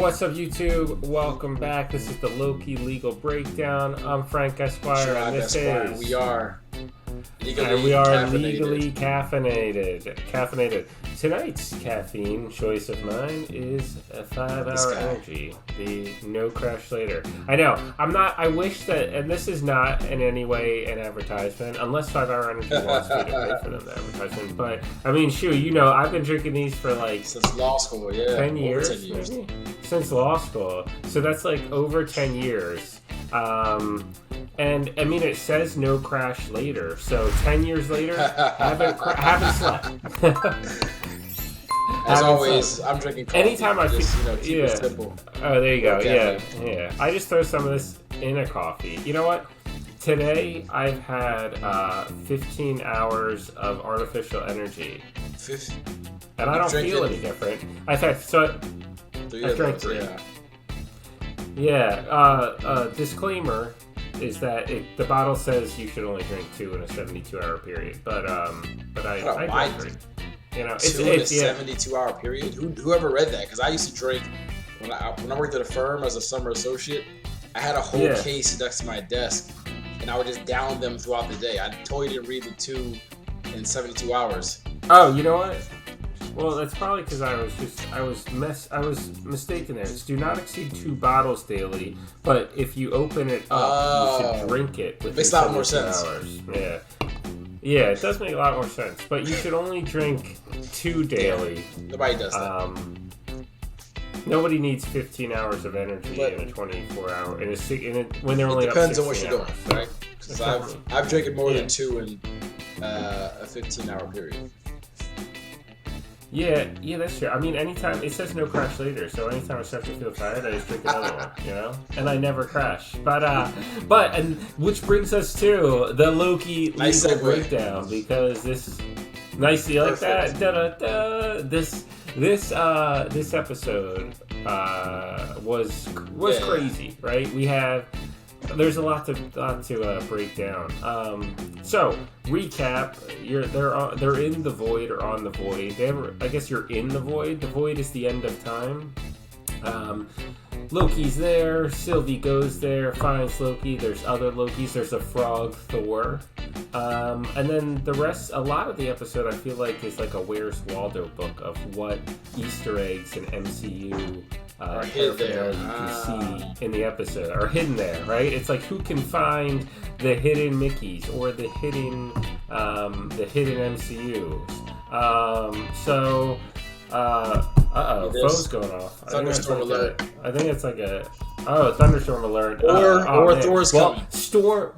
What's up, YouTube? Welcome back. This is the Loki Legal Breakdown. I'm Frank Esquire, and this is... We are legally caffeinated. Tonight's caffeine choice of mine is a 5-hour energy, the no crash later. I know, I wish that, and this is not in any way an advertisement, unless 5-hour energy wants me to pay for them, the advertisement. But, I mean, shoot, I've been drinking these for like... Since law school, yeah. 10 years, maybe? Since law school. So that's like over 10 years. And I mean, it says no crash later. So 10 years later, haven't slept. As always, I'm drinking coffee. Anytime I feel, keep it simple. Oh, there you go. Yeah. I just throw some of this in a coffee. You know what? Today I've had 15 hours of artificial energy, and I don't feel any different. I've had I drank 3. Yeah. Disclaimer is that the bottle says you should only drink 2 in a 72-hour period, but I drank 3. It's in a 72-hour period. Whoever read that? Because I used to drink when I worked at a firm as a summer associate. I had a whole case next to my desk, and I would just down them throughout the day. I totally didn't read the 2 in 72 hours. Oh, you know what? Well, that's probably because I was mistaken there. It's do not exceed 2 bottles daily, but if you open it up, you should drink it within makes a lot more sense. Hours. Yeah, it does make a lot more sense. But you should only drink 2 daily. Nobody does that. Nobody needs 15 hours of energy in a 24-hour when they're only up 16 hours. It depends on what you're doing, right? Because I've drinking more than 2 in a 15-hour period. Yeah, that's true. I mean, anytime it says no crash later, so anytime I start to feel tired, I just drink another one, and I never crash. But which brings us to the Loki legal breakdown, because this nicely like that. This episode was crazy, right? There's a lot to break down. So recap: they're in the void or on the void. I guess you're in the void. The void is the end of time. Loki's there. Sylvie goes there, finds Loki. There's other Lokis. There's a frog, Thor. And then the rest, a lot of the episode, I feel like, is like a Where's Waldo book of what Easter eggs and MCU paraphernalia you can see in the episode are hidden there, right? It's like who can find the hidden Mickeys or the hidden MCUs. Phone's going off. Thunderstorm alert. I think it's like a thunderstorm alert. Or Thor's coming. Storm.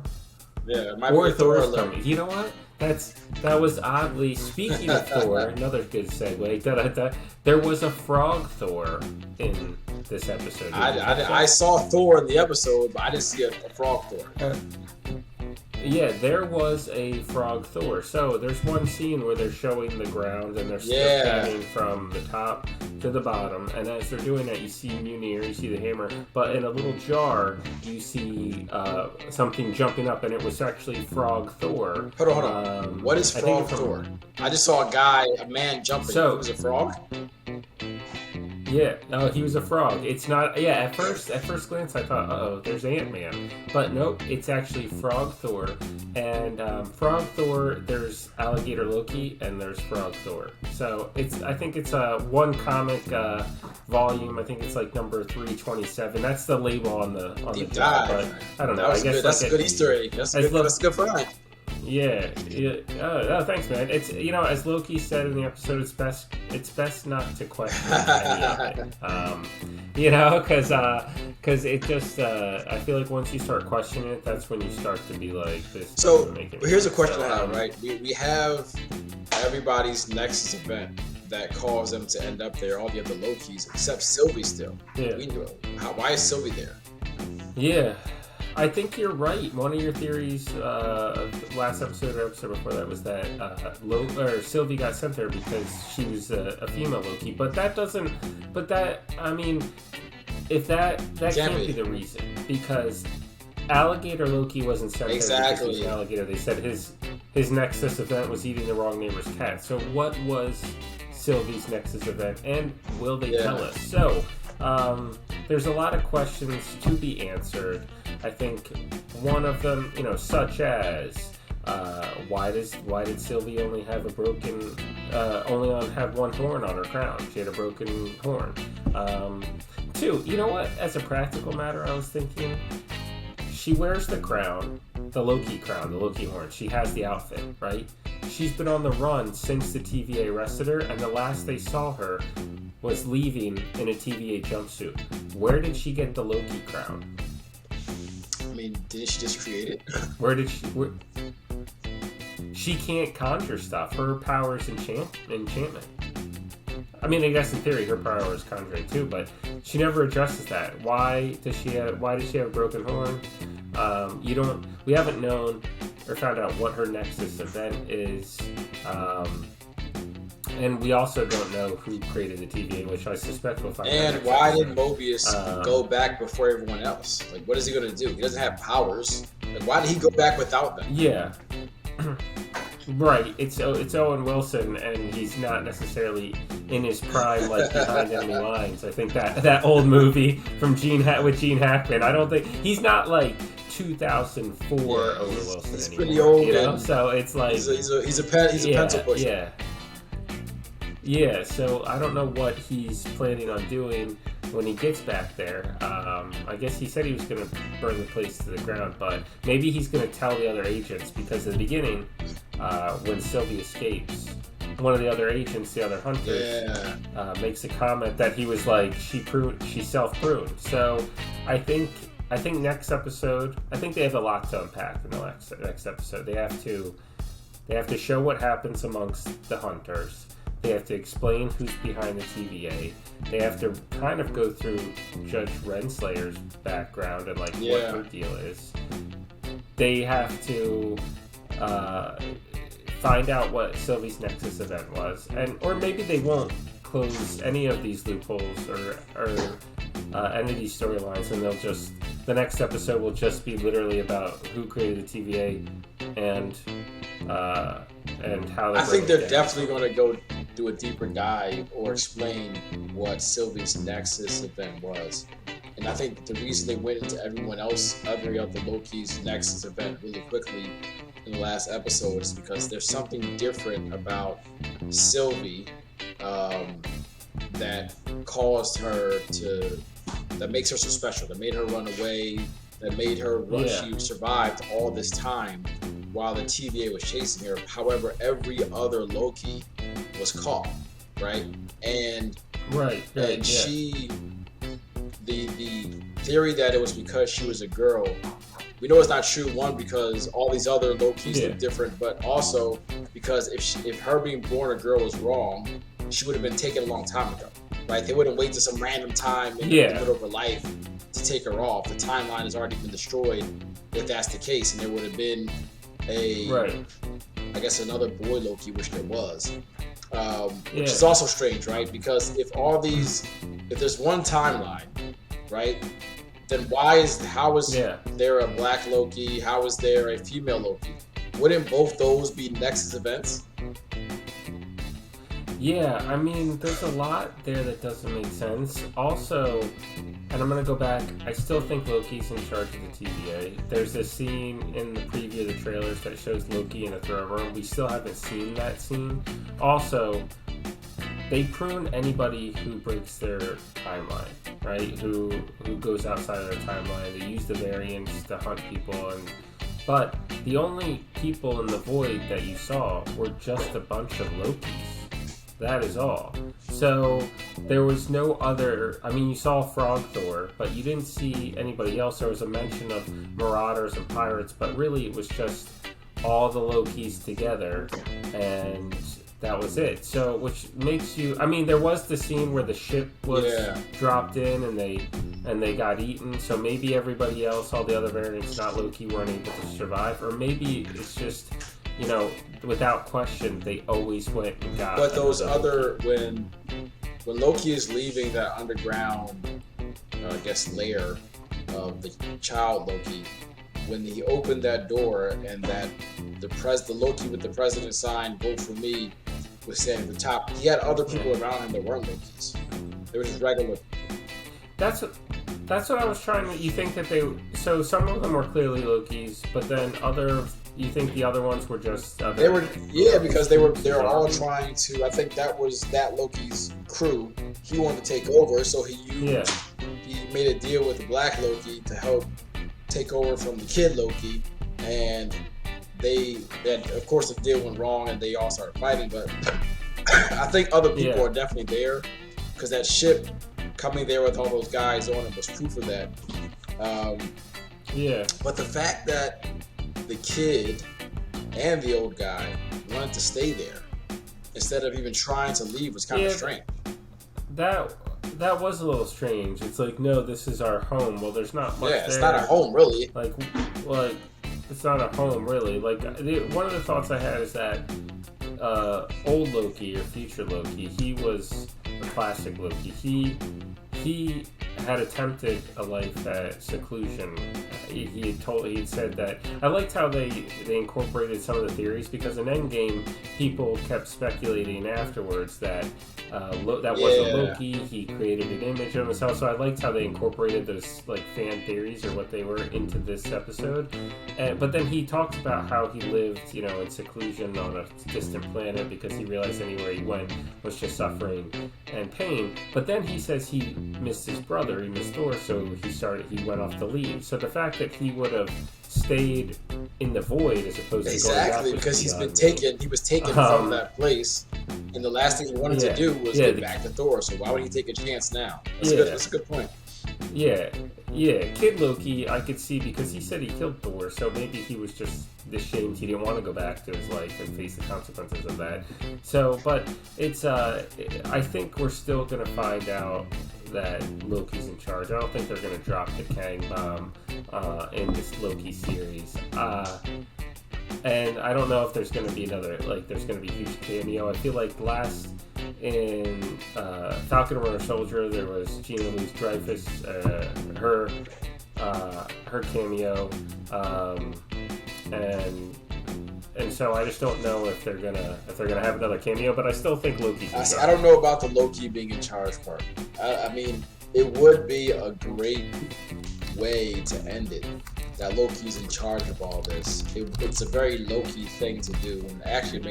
Yeah, it might be Thor's coming. You know what? That was oddly. Speaking of Thor, another good segue. There was a frog Thor in this episode. I saw Thor in the episode, but I didn't see a frog Thor. Yeah, there was a frog Thor. So there's one scene where they're showing the ground and they're scanning from the top to the bottom. And as they're doing that, you see Mjolnir, you see the hammer. But in a little jar, you see something jumping up, and it was actually frog Thor. Hold on. What is frog Thor? I just saw a man jumping. So, it was a frog? Yeah, he was a frog. It's not. Yeah, at first glance, I thought, there's Ant-Man, but nope, it's actually Frog Thor. And Frog Thor, there's Alligator Loki, and there's Frog Thor. So I think it's a one comic volume. I think it's like number 327. That's the label on the jar. But I don't know. I guess that's a good Easter egg. That's a good find. Yeah. Thanks, man. It's as Loki said in the episode, it's best not to question any of it. Because it just I feel like once you start questioning it, that's when you start to be like this. So here's a question I have, right? We have everybody's Nexus event that caused them to end up there. All the other Lokis except Sylvie still. Yeah. Why is Sylvie there? Yeah. I think you're right. One of your theories, last episode or episode before that, was that Sylvie got sent there because she was a female Loki. But that doesn't. But that, I mean, if that can't be the reason, because Alligator Loki wasn't sent there because he was an alligator. They said his Nexus event was eating the wrong neighbor's cat. So what was Sylvie's Nexus event, and will they tell us? So there's a lot of questions to be answered. I think one of them, such as why did Sylvie only have have one horn on her crown? She had a broken horn. Two, you know what? As a practical matter, I was thinking, she wears the crown, the Loki crown, the Loki horn. She has the outfit, right? She's been on the run since the TVA arrested her, and the last they saw her was leaving in a TVA jumpsuit. Where did she get the Loki crown? I mean, didn't she just create it? She can't conjure stuff. Her power is enchantment. I mean, I guess in theory her power is conjuring too, but she never addresses that. Why does she have a broken horn? We haven't known or found out what her Nexus event is. And we also don't know who created the TVA, which I suspect we'll find out. And why did Mobius go back before everyone else? Like, what is he going to do? He doesn't have powers. Like, why did he go back without them? Yeah. Right. It's Owen Wilson, and he's not necessarily in his prime, like behind enemy lines. I think that old movie from with Gene Hackman. I don't think he's not like 2004 Owen Wilson he's anymore. Pretty old, So it's like he's a pencil pusher. Yeah. Yeah, so I don't know what he's planning on doing when he gets back there. I guess he said he was going to burn the place to the ground, but maybe he's going to tell the other agents, because at the beginning, when Sylvie escapes, one of the other agents, the other hunters, makes a comment that he was like, she self-pruned. So I think next episode, I think they have a lot to unpack in the next episode. They have to show what happens amongst the hunters. They have to explain who's behind the TVA. They have to kind of go through Judge Renslayer's background and what her deal is. They have to find out what Sylvie's Nexus event was, or maybe they won't close any of these loopholes or any of these storylines, and the next episode will just be literally about who created the TVA and how. I think they're definitely going to go do a deeper dive or explain what Sylvie's Nexus event was. And I think the reason they went into every other Loki's Nexus event really quickly in the last episode is because there's something different about Sylvie that caused her that makes her so special, that made her run away, that made her run. She survived all this time while the TVA was chasing her. However, every other Loki was caught, right? And she, the theory that it was because she was a girl, we know it's not true. One, because all these other Lokis look different, but also because if her being born a girl was wrong, she would have been taken a long time ago, right? They wouldn't wait to some random time in the middle of her life to take her off. The timeline has already been destroyed if that's the case, and there would have been I guess another boy Loki, which there was, which is also strange, right? Because if there's one timeline, right, then how is there a black Loki? How is there a female Loki? Wouldn't both those be Nexus events? Yeah, I mean, there's a lot there that doesn't make sense. Also, and I'm going to go back, I still think Loki's in charge of the TVA. There's this scene in the preview of the trailers that shows Loki in a throne room. We still haven't seen that scene. Also, they prune anybody who breaks their timeline, right? Who goes outside of their timeline. They use the variants to hunt people, but the only people in the void that you saw were just a bunch of Lokis. That is all. So there was no other. I mean, you saw Frog Thor, but you didn't see anybody else. There was a mention of marauders and pirates, but really it was just all the Lokis together, and that was it. So, which makes you. I mean, there was the scene where the ship was dropped in and they got eaten. So maybe everybody else, all the other variants, not Loki, weren't able to survive, or maybe it's just. Without question, they always went and got. But those other when Loki is leaving that underground, I guess, lair of the child Loki, when he opened that door and that the Loki with the president sign "Vote for me" was standing at the top, he had other people around him that weren't Lokis. They were just regular. That's what I was trying to. You think that they? So some of them were clearly Lokis, but then you think the other ones were just other, they were because they were all trying to. I think that was that Loki's crew. He wanted to take over, so he made a deal with the Black Loki to help take over from the Kid Loki, and of course the deal went wrong and they all started fighting. But I think other people are definitely there because that ship coming there with all those guys on it was proof of that. But the fact that the Kid and the old guy wanted to stay there instead of even trying to leave was kind of strange. That was a little strange. It's like, no, this is our home. Well, there's not much it's not a home, really. Like, it's not a home, really. Like, one of the thoughts I had is that old Loki or future Loki, he was the classic Loki. He had attempted a life at seclusion. He had said that. I liked how they incorporated some of the theories, because in Endgame, people kept speculating afterwards that that wasn't Loki. He created an image of himself. So I liked how they incorporated those like fan theories or what they were into this episode. But then he talked about how he lived, in seclusion on a distant planet because he realized anywhere he went was just suffering and pain. But then he says he missed his brother, he missed Thor, so he went off to leave. So the fact that he would have stayed in the void as opposed to going back because he was taken from that place, and the last thing he wanted to do was get back to Thor. So why would he take a chance now? That's a good point. Kid Loki I could see, because he said he killed Thor, so maybe he was just ashamed. He didn't want to go back to his life and face the consequences of that. So, but it's I think we're still gonna find out that Loki's in charge. I don't think they're gonna drop the Kang bomb in this Loki series. And I don't know if there's going to be there's going to be a huge cameo. I feel like in Falcon and Winter Soldier, there was Gina Louise-Dreyfus, her cameo, and so I just don't know if they're gonna have another cameo. But I still think Loki's in charge. I don't know about the Loki being in charge part. I mean, it would be a great way to end it. That Loki's in charge of all this. It's a very Loki thing to do, and actually it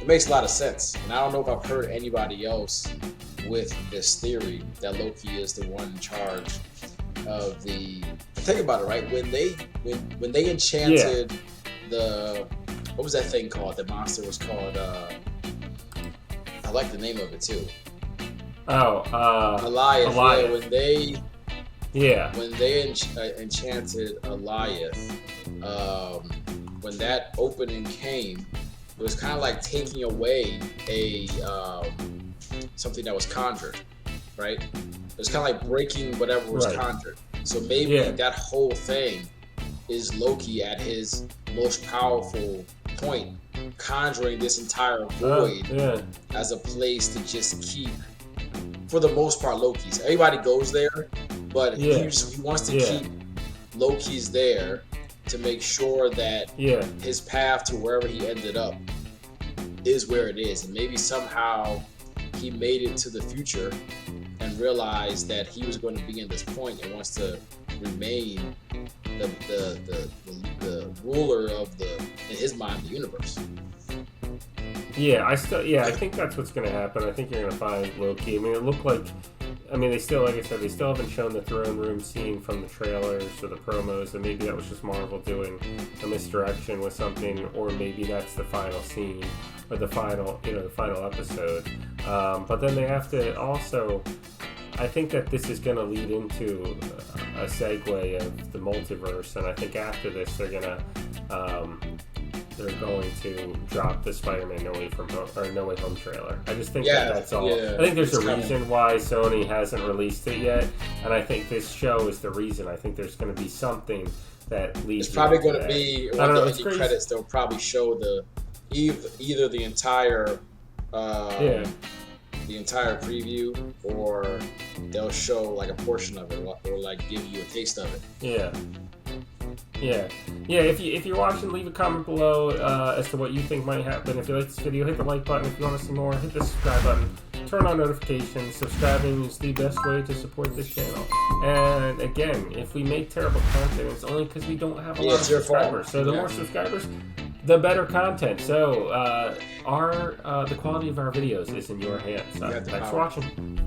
makes a lot of sense. And I don't know if I've heard anybody else with this theory that Loki is the one in charge of the. Think about it, right? When they enchanted the, what was that thing called? The monster was called. I like the name of it too. Goliath. When they enchanted Goliath, when that opening came, it was kind of like taking away something that was conjured, right? It was kind of like breaking whatever was conjured. So maybe that whole thing is Loki at his most powerful point, conjuring this entire void as a place to just keep, for the most part, Loki's. Everybody goes there, but he wants to keep Loki's there to make sure that his path to wherever he ended up is where it is. And maybe somehow he made it to the future and realized that he was going to be in this point and wants to remain the ruler of in his mind, the universe. I think that's what's going to happen. I think you're going to find Loki. I mean, it looked like, they still, like I said, they still haven't shown the throne room scene from the trailers or the promos, and maybe that was just Marvel doing a misdirection with something, or maybe that's the final scene or the final episode. But then they have to also, I think that this is going to lead into a segue of the multiverse, and I think after this they're going to drop the Spider-Man No Way Home trailer. I just think that's all. I think there's a reason why Sony hasn't released it yet, and I think this show is the reason. I think there's going to be something that leads. It's probably going to be one of the credits. They'll probably show either the entire preview, or they'll show like a portion of it, or like give you a taste of it. If you're watching, leave a comment below as to what you think might happen. If you like this video, hit the like button. If you want to see more, hit the subscribe button. turn on notifications. Subscribing is the best way to support this channel. And again, if we make terrible content, it's only because we don't have a lot of subscribers. So the more subscribers, the better content. So the quality of our videos is in your hands. Thanks for watching.